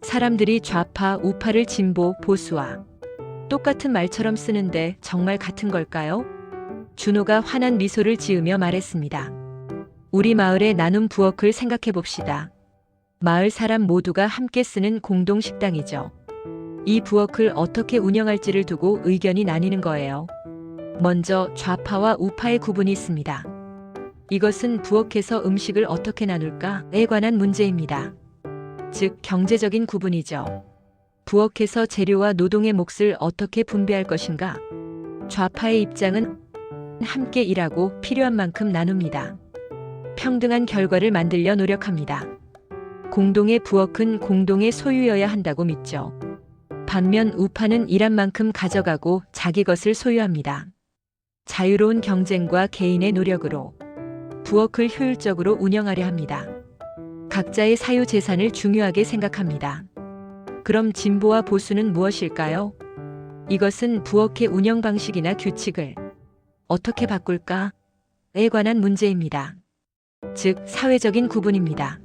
사람들이 좌파, 우파를 진보, 보수와 똑같은 말처럼 쓰는데 정말 같은 걸까요? 준호가 환한 미소를 지으며 말했습니다. 우리 마을의 나눔 부엌을 생각해 봅시다. 마을 사람 모두가 함께 쓰는 공동 식당이죠. 이 부엌을 어떻게 운영할지를 두고 의견이 나뉘는 거예요. 먼저 좌파와 우파의 구분이 있습니다. 이것은 부엌에서 음식을 어떻게 나눌까에 관한 문제입니다. 즉, 경제적인 구분이죠. 부엌에서 재료와 노동의 몫을 어떻게 분배할 것인가? 좌파의 입장은 함께 일하고 필요한 만큼 나눕니다. 평등한 결과를 만들려 노력합니다. 공동의 부엌은 공동의 소유여야 한다고 믿죠. 반면 우파는 일한 만큼 가져가고 자기 것을 소유합니다. 자유로운 경쟁과 개인의 노력으로 부엌을 효율적으로 운영하려 합니다. 각자의 사유 재산을 중요하게 생각합니다. 그럼 진보와 보수는 무엇일까요? 이것은 부엌의 운영 방식이나 규칙을 어떻게 바꿀까에 관한 문제입니다. 즉, 사회적인 구분입니다.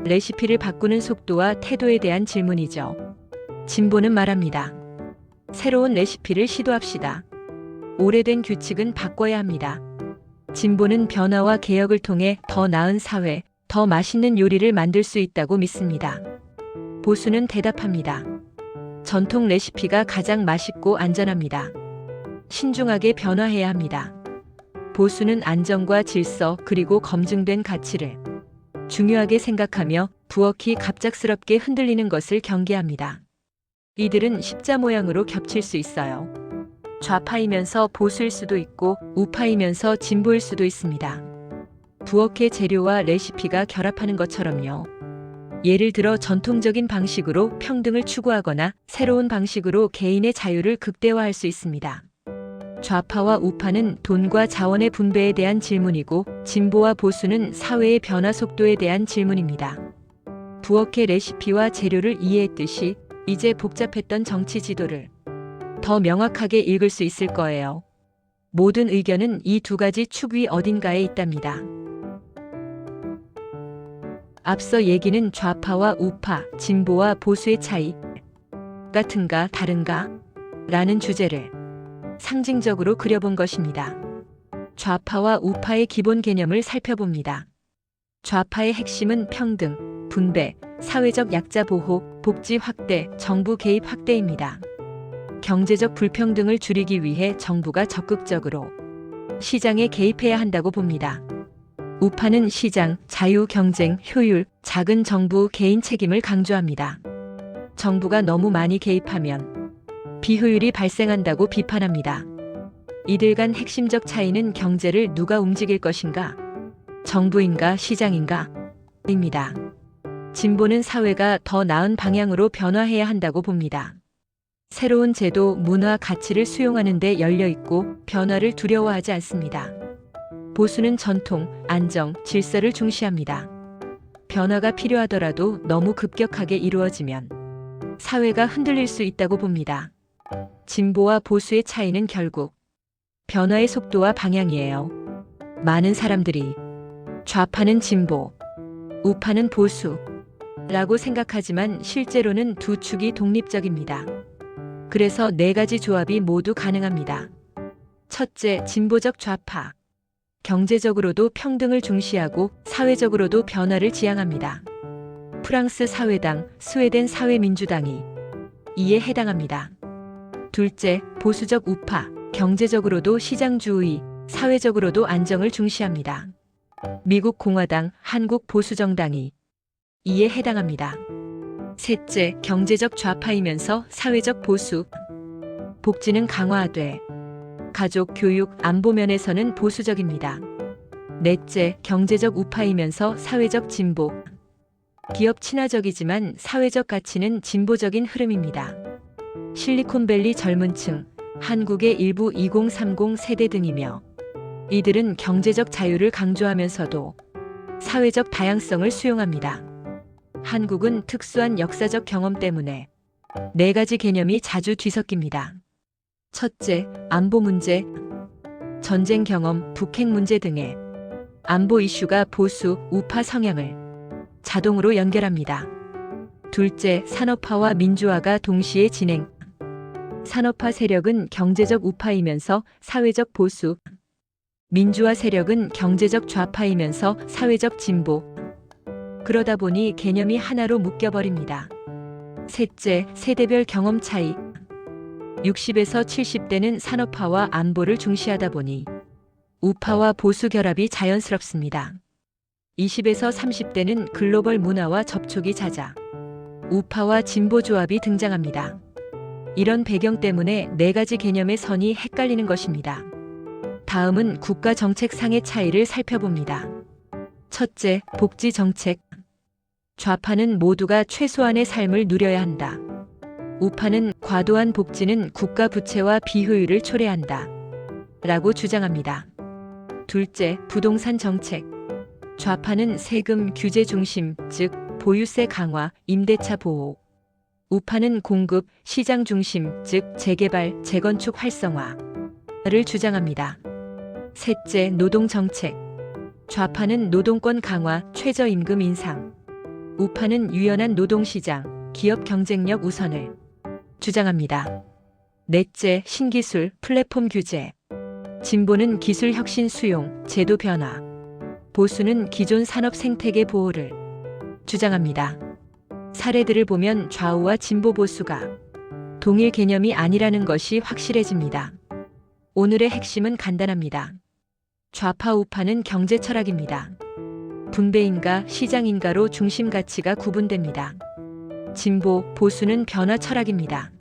레시피를 바꾸는 속도와 태도에 대한 질문이죠. 진보는 말합니다. 새로운 레시피를 시도합시다. 오래된 규칙은 바꿔야 합니다. 진보는 변화와 개혁을 통해 더 나은 사회, 더 맛있는 요리를 만들 수 있다고 믿습니다. 보수는 대답합니다. 전통 레시피가 가장 맛있고 안전합니다. 신중하게 변화해야 합니다. 보수는 안정과 질서 그리고 검증된 가치를 중요하게 생각하며 부엌이 갑작스럽게 흔들리는 것을 경계합니다. 이들은 십자 모양으로 겹칠 수 있어요. 좌파이면서 보수일 수도 있고 우파이면서 진보일 수도 있습니다. 부엌의 재료와 레시피가 결합하는 것처럼요. 예를 들어 전통적인 방식으로 평등을 추구하거나 새로운 방식으로 개인의 자유를 극대화할 수 있습니다. 좌파와 우파는 돈과 자원의 분배에 대한 질문이고 진보와 보수는 사회의 변화 속도에 대한 질문입니다. 부엌의 레시피와 재료를 이해했듯이 이제 복잡했던 정치 지도를 더 명확하게 읽을 수 있을 거예요. 모든 의견은 이 두 가지 축 위 어딘가에 있답니다. 앞서 얘기는 좌파와 우파, 진보와 보수의 차이, 같은가 다른가? 라는 주제를 상징적으로 그려본 것입니다. 좌파와 우파의 기본 개념을 살펴봅니다. 좌파의 핵심은 평등, 분배, 사회적 약자 보호, 복지 확대, 정부 개입 확대입니다. 경제적 불평등을 줄이기 위해 정부가 적극적으로 시장에 개입해야 한다고 봅니다. 우파는 시장, 자유, 경쟁, 효율, 작은 정부, 개인 책임을 강조합니다. 정부가 너무 많이 개입하면 비효율이 발생한다고 비판합니다. 이들 간 핵심적 차이는 경제를 누가 움직일 것인가? 정부인가 시장인가? 입니다. 진보는 사회가 더 나은 방향으로 변화해야 한다고 봅니다. 새로운 제도, 문화, 가치를 수용하는 데 열려 있고 변화를 두려워하지 않습니다. 보수는 전통, 안정, 질서를 중시합니다. 변화가 필요하더라도 너무 급격하게 이루어지면 사회가 흔들릴 수 있다고 봅니다. 진보와 보수의 차이는 결국 변화의 속도와 방향이에요. 많은 사람들이 좌파는 진보, 우파는 보수 라고 생각하지만 실제로는 두 축이 독립적입니다. 그래서 네 가지 조합이 모두 가능합니다. 첫째, 진보적 좌파. 경제적으로도 평등을 중시하고 사회적으로도 변화를 지향합니다. 프랑스 사회당, 스웨덴 사회민주당이 이에 해당합니다. 둘째, 보수적 우파. 경제적으로도 시장주의, 사회적으로도 안정을 중시합니다. 미국 공화당, 한국 보수정당이 이에 해당합니다. 셋째, 경제적 좌파이면서 사회적 보수. 복지는 강화돼 가족, 교육, 안보 면에서는 보수적입니다. 넷째, 경제적 우파이면서 사회적 진보. 기업 친화적이지만 사회적 가치는 진보적인 흐름입니다. 실리콘밸리 젊은 층, 한국의 일부 2030 세대 등이며 이들은 경제적 자유를 강조하면서도 사회적 다양성을 수용합니다. 한국은 특수한 역사적 경험 때문에 네 가지 개념이 자주 뒤섞입니다. 첫째, 안보 문제. 전쟁 경험, 북핵 문제 등의 안보 이슈가 보수, 우파 성향을 자동으로 연결합니다. 둘째, 산업화와 민주화가 동시에 진행. 산업화 세력은 경제적 우파이면서 사회적 보수, 민주화 세력은 경제적 좌파이면서 사회적 진보. 그러다 보니 개념이 하나로 묶여버립니다. 셋째, 세대별 경험 차이. 60에서 70대는 산업화와 안보를 중시하다 보니 우파와 보수 결합이 자연스럽습니다. 20에서 30대는 글로벌 문화와 접촉이 잦아 우파와 진보 조합이 등장합니다. 이런 배경 때문에 네 가지 개념의 선이 헷갈리는 것입니다. 다음은 국가 정책상의 차이를 살펴봅니다. 첫째, 복지 정책. 좌파는 모두가 최소한의 삶을 누려야 한다. 우파는 과도한 복지는 국가 부채와 비효율을 초래한다. 라고 주장합니다. 둘째, 부동산 정책. 좌파는 세금 규제 중심, 즉 보유세 강화, 임대차 보호. 우파는 공급, 시장 중심, 즉 재개발, 재건축 활성화를 주장합니다. 셋째, 노동 정책. 좌파는 노동권 강화, 최저임금 인상. 우파는 유연한 노동시장, 기업 경쟁력 우선을 주장합니다. 넷째, 신기술, 플랫폼 규제. 진보는 기술 혁신 수용, 제도 변화. 보수는 기존 산업 생태계 보호를 주장합니다. 사례들을 보면 좌우와 진보 보수가 동일 개념이 아니라는 것이 확실해집니다. 오늘의 핵심은 간단합니다. 좌파 우파는 경제 철학입니다. 분배인가 시장인가로 중심 가치가 구분됩니다. 진보 보수는 변화 철학입니다.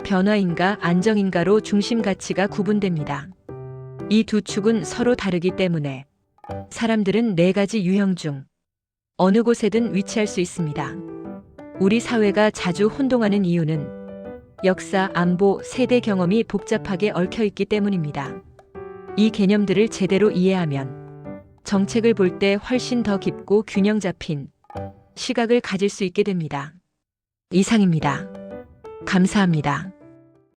변화인가 안정인가로 중심 가치가 구분됩니다. 이 두 축은 서로 다르기 때문에 사람들은 네 가지 유형 중 어느 곳에든 위치할 수 있습니다. 우리 사회가 자주 혼동하는 이유는 역사, 안보, 세대 경험이 복잡하게 얽혀 있기 때문입니다. 이 개념들을 제대로 이해하면 정책을 볼 때 훨씬 더 깊고 균형 잡힌 시각을 가질 수 있게 됩니다. 이상입니다. 감사합니다.